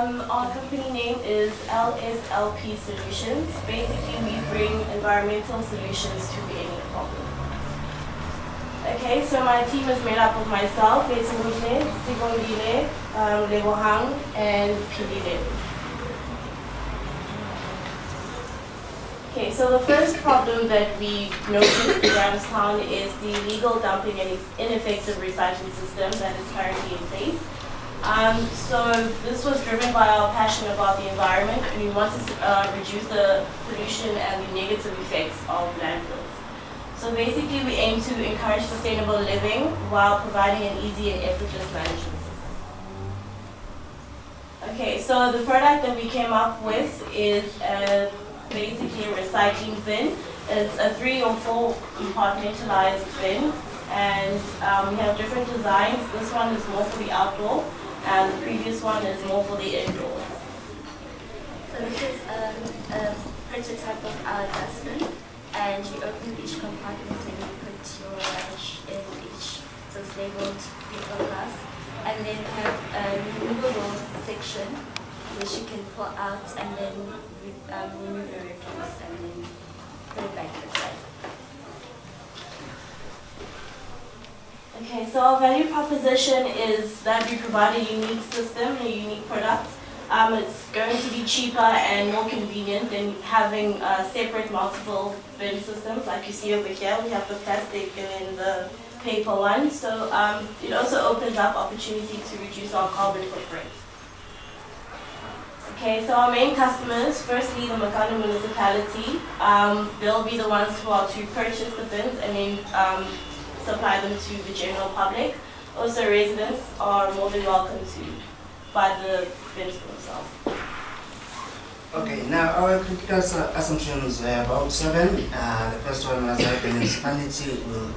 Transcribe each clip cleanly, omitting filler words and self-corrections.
Our company name is LSLP Solutions. Basically, we bring environmental solutions to any problem. Okay, so my team is made up of myself, Etimile, Sigondile, Lebohang, and PDEM. Okay, so the first problem that we noticed in Grahamstown is the illegal dumping and ineffective recycling system that is currently in place. So this was driven by our passion about the environment, and we wanted to reduce the pollution and the negative effects of landfills. So basically, we aim to encourage sustainable living while providing an easy and effortless management system. Okay, so the product that we came up with is basically a recycling bin. It's a 3 or 4 compartmentalized bin, and we have different designs. This one is more for the outdoor, and the previous one is more for the indoor. So this is a prototype of our dustbin, and you open each compartment and you put your rubbish in each. So it's labeled paper glass, and then you have a removable section which you can pull out and then remove your refuse and then put it back inside. Okay, so our value proposition is that we provide a unique system, a unique product. It's going to be cheaper and more convenient than having separate multiple bin systems like you see over here. We have the plastic and then the paper one. So it also opens up opportunity to reduce our carbon footprint. Okay, so our main customers, firstly the Makana municipality. They'll be the ones who are to purchase the bins and then supply them to the general public. Also residents are more than welcome to buy the bins for themselves. Okay, now our critical assumptions were about 7. The first one was that the municipality will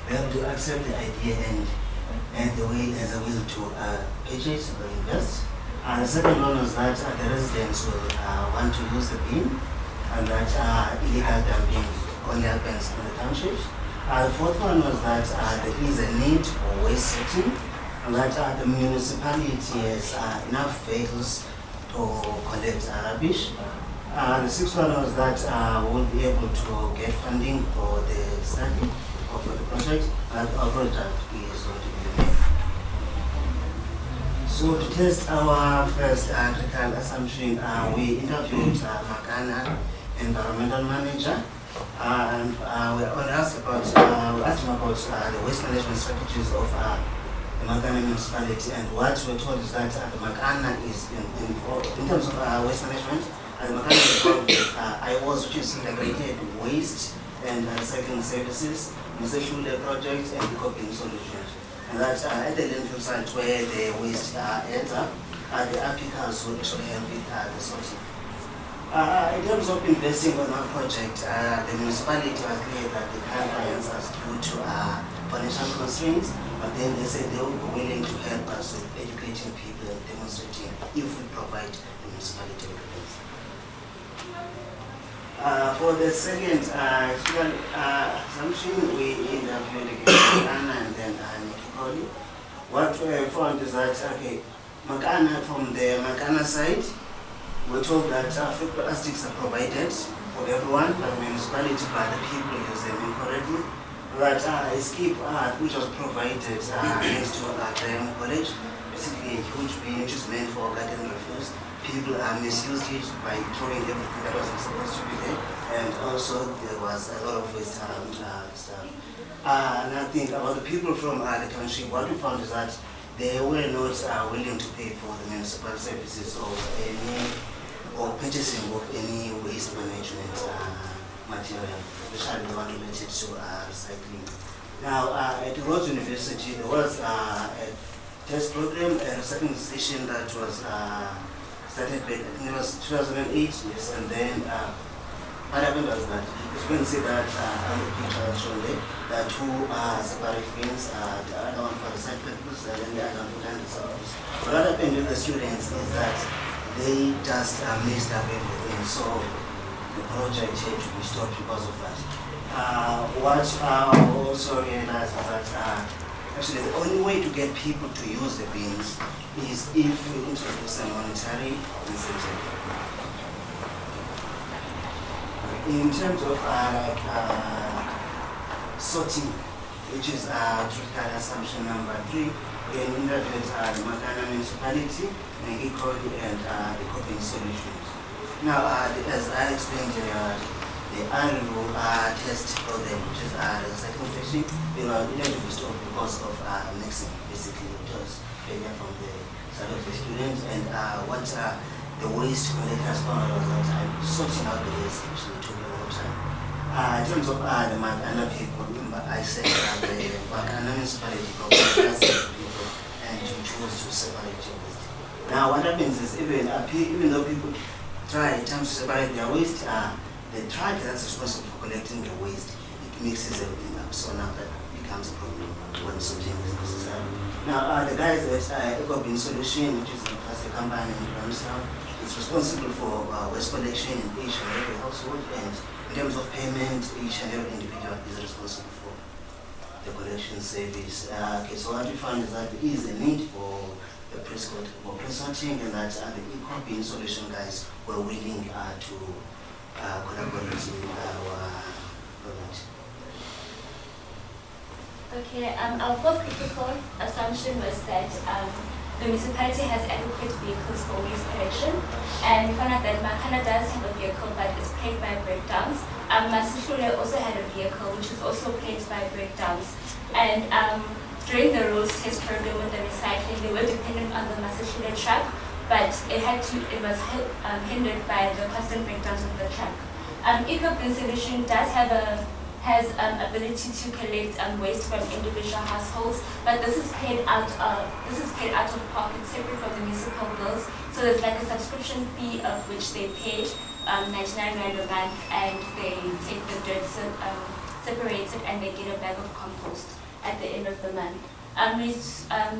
be able to accept the idea and the way as a will to purchase or invest. The second one was that the residents will want to use the bin, and that illegal dumping only happens in the townships. The fourth one was that there is a need for waste setting, and that the municipality has enough vehicles to collect rubbish. The sixth one was that we'll be able to get funding for the study or for the project, and our project is going to be made. So to test our first critical assumption, we interviewed Makana environmental manager. And we asked him about the waste management strategies of the Makana municipality, and what we're told is that the Makana is in terms of waste management, the Makana is involved with IWAS, which is integrated waste and recycling services, Musefude projects, and coping solutions. And that at the landfill site where the waste ends up, the applicants will actually help with the sorting. In terms of investing on our project, the municipality was clear that they can't finance us due to financial constraints, but then they said they will be willing to help us with educating people and demonstrating if we provide the municipality with things. For the second assumption, we interviewed again Anna and then Nikoli. What we found is that, okay, Makana, from the Makana side, we're told that food plastics are provided for everyone, but the municipality, but the people use them incorrectly. That Escape which was provided next to Graham College, basically a huge bin which is meant for garden refuse. People misused it by throwing everything that wasn't supposed to be there, and also there was a lot of waste around stuff. Another thing about the people from the township, what we found is that they were not willing to pay for the municipal services or purchasing of any waste management material, especially the one related to recycling. Now, at Rhodes University, there was a test program, a recycling station that was started back, I think it was 2008, yes, and then what happened was that you can see that on the picture shown there, there are 2 separate bins, the other one for recycling purposes and then the other one for landfill. So what happened with the students is that they just messed up everything, so the project had to be stopped because of that. What I also realized is that Actually, the only way to get people to use the bins is if we introduce a monetary incentive. In terms of sorting, which is critical assumption number 3, we interviewed the Makana municipality, Negikoli, and Ecoping Solutions. Now, as I explained, the annual test for them, which is the recycling station, it had to be stopped because of mixing. Basically, it was failure from the side of the students, and what the waste collectors found out was that sorting out the waste actually took a long time. In terms of the Makana people, remember I said the Makana municipality provides people and to choose to separate your waste. Now, what happens is even though people try in terms to separate their waste, the truck that's responsible for collecting the waste, it mixes everything up, so now that becomes a problem when sorting is necessary. Now, the guys at Ecoping Solution, which is a company in Grahamstown, is responsible for waste collection in each and every household, and in terms of payment, each and every individual is responsible for the collection service. Okay, so what we found is that there is a need for a pre-sorting, and that the Ecoping Solution guys were willing to collaborate with our product. Okay, our fourth critical assumption was that the municipality has adequate vehicles for waste collection, and we found out that Makana does have a vehicle but is plagued by breakdowns. Masishule also had a vehicle which was also plagued by breakdowns, and during the Rhodes test program with the recycling, they were dependent on the Masishule truck, but it was hindered by the constant breakdowns of the truck. Ecoping Solution has ability to collect waste from individual households, but this is paid out of pocket, separate from the municipal bills. So there's like a subscription fee of which they pay 99 Rand a month, and they take the dirt, separate it, and they get a bag of compost at the end of the month. We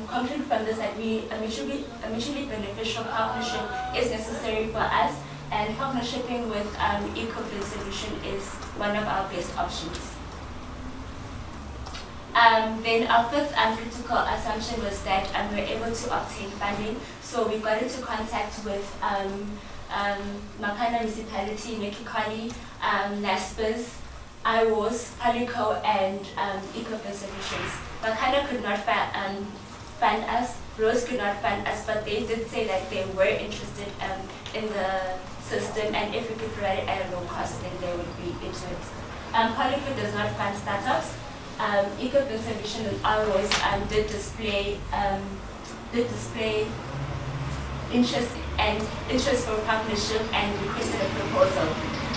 conclude from this that a mutually beneficial partnership is necessary for us, and partnershiping with Ecoping Solution is one of our best options. Then our fifth critical assumption was that we were able to obtain funding. So we got into contact with Makana Municipality, Nekikali, NASPERS, IWOS, Palico, and Ecoping Solutions. Makana could not fund us, Rhodes could not fund us, but they did say that they were interested in the system, and if we could provide it at a low cost, then they would be into it. Palico does not fund startups. Ecoping Solutions and IWOS did display interest for partnership and requested a proposal.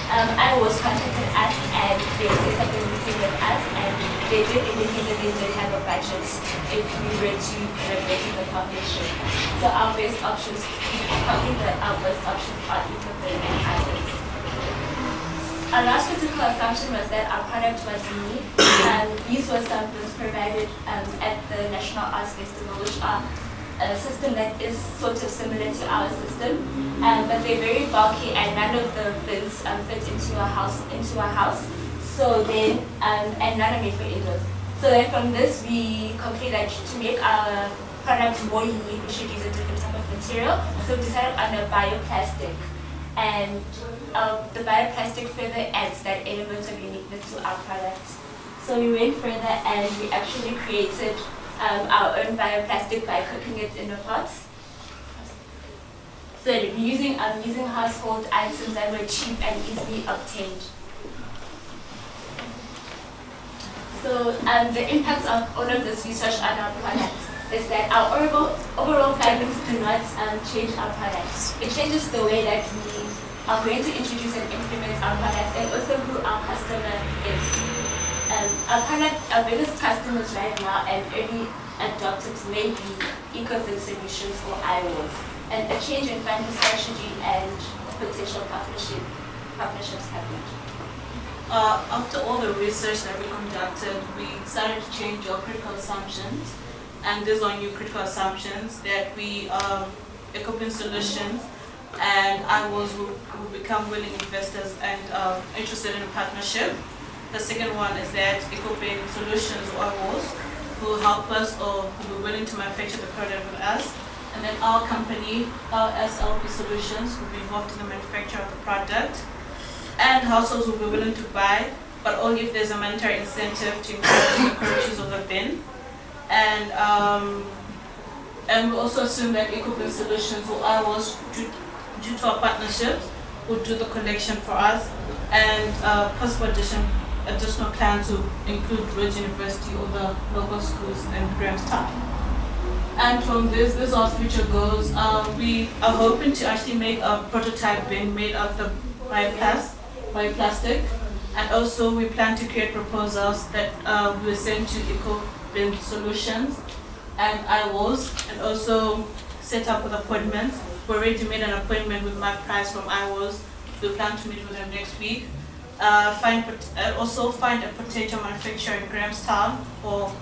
IWOS contacted us and they set up a meeting with us, and they did indicate that they did have a budget if we were to collaborate in the partnership. So our best options are Ecoping and IWOS. Our last critical assumption was that our product was unique. These were samples provided at the National Arts Festival, which are a system that is sort of similar to our system, but they're very bulky, and none of the bins fit into a house. So then, and none are made for indoors. So then from this, we conclude that to make our product more unique, we should use a different type of material. So we decided on a bioplastic, and the bioplastic further adds that element of uniqueness to our product. So we went further and we actually created our own bioplastic by cooking it in the pots. So using household items that were cheap and easily obtained. So the impacts of all of this research on our product is that our overall findings do not change our product. It changes the way that we are going to introduce and implement our product, and also who our customer is. Our biggest customers right now and early adopters may be Ecoping Solutions or IWOS, and a change in funding strategy and potential partnerships happened. After all the research that we conducted, we started to change our critical assumptions, and these are new critical assumptions that we Ecoping Solutions and IWOS will become willing investors and interested in a partnership. The second one is that Ecoping Solutions or IWOS who will help us or who will be willing to manufacture the product with us. And then our company, LSLP Solutions, will be involved in the manufacture of the product. And households will be willing to buy, but only if there's a monetary incentive to increase the correct use of the bin. And we also assume that EcoBin Solutions or ours, due to our partnerships, will do the collection for us. And possible additional plans to include Rhodes University or the local schools in Grahamstown. And from this are our future goals. We are hoping to actually make a prototype bin made of the bioplastic. And also we plan to create proposals that we will send to EcoBin Solutions and IWOS, and also set up with appointments. We already made an appointment with Mark Price from IWOS. We plan to meet with him next week. Also find a potential manufacturer in Grahamstown or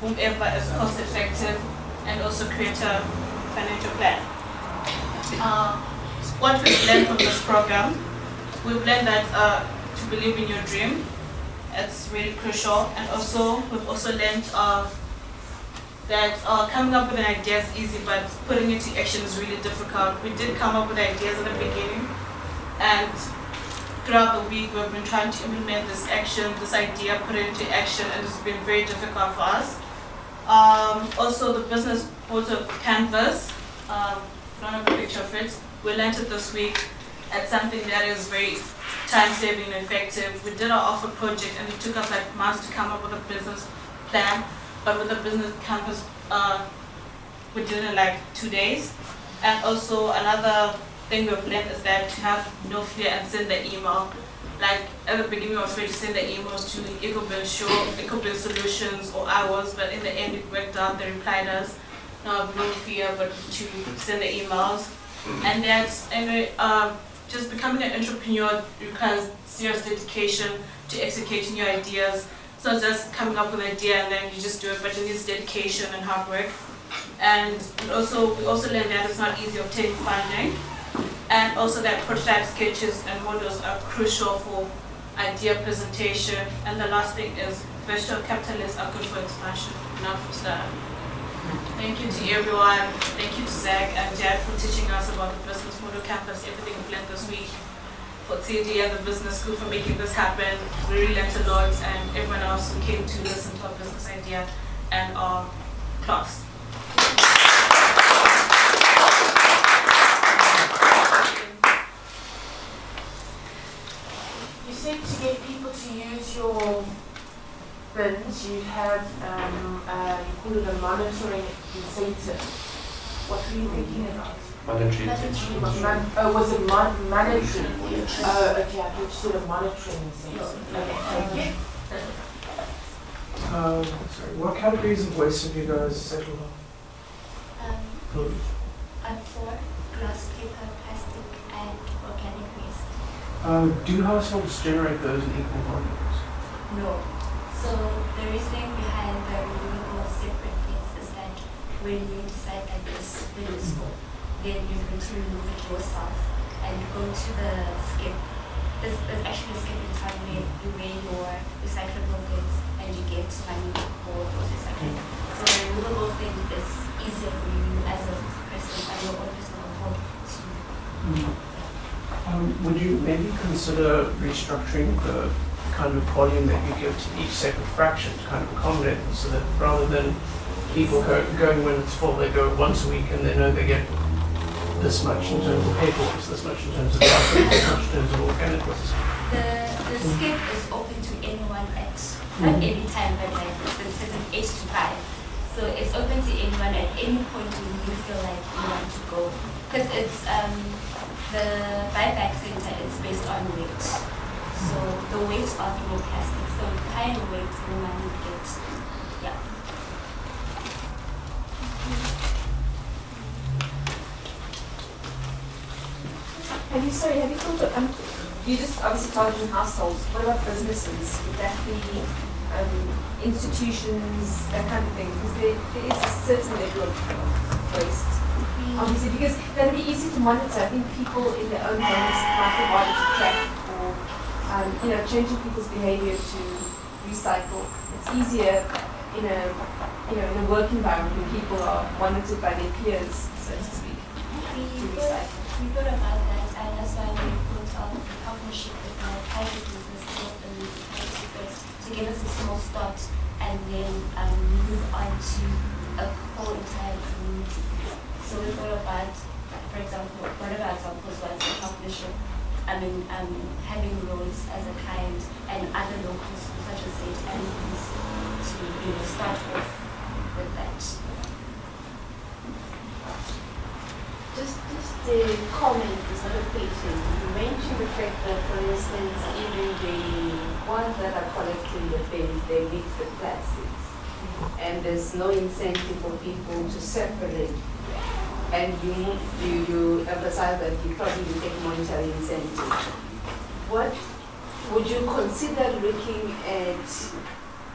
whomever is cost effective, and also create a financial plan. What we've learned from this program, we've learned that to believe in your dream, it's really crucial. And also we've also learned that coming up with an idea is easy, but putting it into action is really difficult. We did come up with ideas at the beginning, and throughout the week we've been trying to implement this idea, put it into action, and it's been very difficult for us. Also the business photo canvas, I don't have a picture of it. We learned it this week. It's something that is very time-saving and effective. We did our offer project and it took us like months to come up with a business plan, but with the business canvas, we did it in like 2 days. And also another thing we've learned is that to have no fear and send the email. Like at the beginning we were afraid to send the emails to EcoBin Solutions or ours, but in the end it worked out. They replied us, no fear, but to send the emails. And that's just becoming an entrepreneur requires serious dedication to executing your ideas. It's not just coming up with an idea and then you just do it, but it needs dedication and hard work. And we also learned that it's not easy obtaining funding. And also that prototype sketches and models are crucial for idea presentation. And the last thing is venture capitalists are good for expansion, not for startup. Thank you to everyone. Thank you to Zach and Jad for teaching us about the business model campus, everything we've learned this week. For Tshidi and the business school for making this happen. We really learned a lot, and everyone else who came to listen to our business idea and our class. You said to get people to use your bins, you have, you call it a monitoring incentive. What were you thinking about? Monetary. Was it monetary? Oh, okay, I thought you said a monitoring incentive. Okay, thank you. Sorry, what categories of waste have you guys settled on? For glass, paper, plastic, and organic waste. Do households generate those in equal volumes? No. So the reasoning behind the renewable separate bins is that when you decide that this bin is full, then you're going to remove it yourself and go to the skip. There's actually a skip in town where you weigh your recyclable goods and you get money for those recycling. So the removable thing is easier for you as a person, on your own personal account to. Would you maybe consider restructuring the kind of volume that you give to each separate fraction to kind of accommodate them, so that rather than people going when it's full, they go once a week and they know they get this much in terms of paper waste, this much in terms of plastic, this much in terms of organic waste? The skip is open to anyone at not any time, but like it's from 8 to 5. So it's open to anyone at any point when you feel like you want to go. Because it's the buyback center is based on weight. So the weight of your plastic, so the higher the weight, the more money you get. Yeah. Have you thought of, you just obviously targeting households, what about businesses? Would that be institutions, that kind of thing? Because there is a certain level of waste. Obviously, because that would be easy to monitor. I think people in their own homes might be harder to track, or changing people's behavior to recycle. It's easier in a work environment where people are monitored by their peers, so to speak, to recycle? We thought about that, and that's why we put a partnership with our private businesses and municipality first to give us a small start and then move on to a whole entire community. So we thought about, for example, one of our examples was a partnership. Having Rhodes as a client and other locals such as St. Andrews to start off with that. Just a comment, it's not a question. You mentioned the fact that, for instance, even the ones that are collecting the bins, they mix the plastics. And there's no incentive for people to separate. And you emphasize that you probably take monetary incentive. What would you consider looking at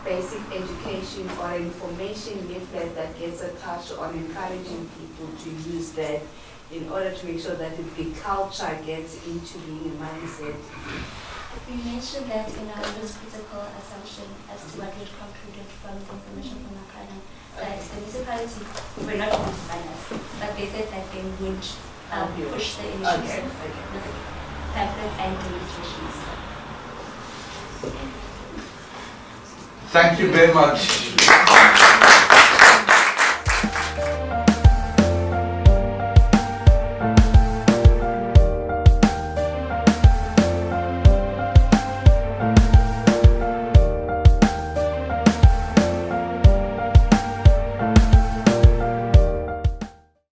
basic education or information leaflet that gets attached on encouraging people to use that in order to make sure that the culture gets into being a mindset? We mentioned that in our most critical assumption as to what we concluded from the information from Makana, that the municipality were not going to finance, but they said that they would push the initiative with pamphlets and demonstrations. Thank you very much.